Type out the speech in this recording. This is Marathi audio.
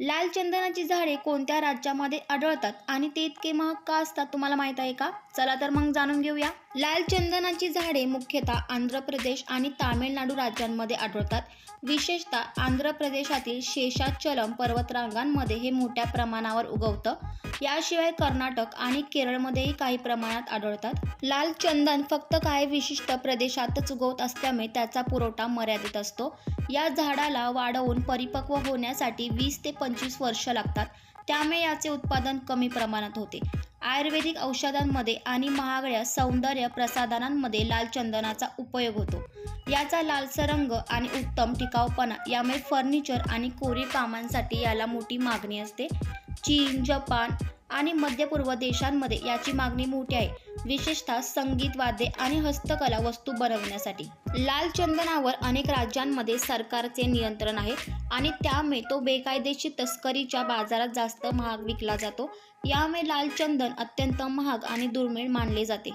लाल चंदनाची झाडे कोणत्या राज्यामध्ये आढळतात आणि ते इतके महाग का असतात तुम्हाला माहित आहे का? चला तर मग जाणून घेऊया. लाल चंदनाची झाडे मुख्यतः आंध्र प्रदेश आणि तामिळनाडू राज्यांमध्ये आढळतात. विशेषतः आंध्र प्रदेशातील शेषाचलम पर्वतरांगांमध्ये हे मोठ्या प्रमाणावर उगवतं. याशिवाय कर्नाटक आणि केरळमध्येही काही प्रमाणात आढळतात. लाल चंदन फक्त काही विशिष्ट प्रदेशातच उगवत असल्यामुळे त्याचा पुरवठा मर्यादित असतो. या झाडाला वाढवून परिपक्व होण्यासाठी 20 ते 25 वर्ष लागतात. त्यामुळे याचे उत्पादन कमी प्रमाणात होते. आयुर्वेदिक औषधांमध्ये आणि महागड्या सौंदर्य प्रसाधनांमध्ये लाल चंदनाचा उपयोग होतो. याचा लालसर रंग आणि उत्तम टिकाऊपणा यामुळे फर्निचर आणि कोरीव कामांसाठी याला मोठी मागणी असते. चीन, जपान आणि मध्य पूर्व देशांमध्ये याची मागणी मोठी आहे, विशेषतः संगीत वाद्ये आणि हस्तकला वस्तू बनवण्यासाठी. लाल चंदनावर अनेक राज्यांमध्ये सरकारचे नियंत्रण आहे आणि त्यामुळे तो बेकायदेशीर तस्करीच्या बाजारात जास्त महाग विकला जातो. यामुळे लाल चंदन अत्यंत महाग आणि दुर्मिळ मानले जाते.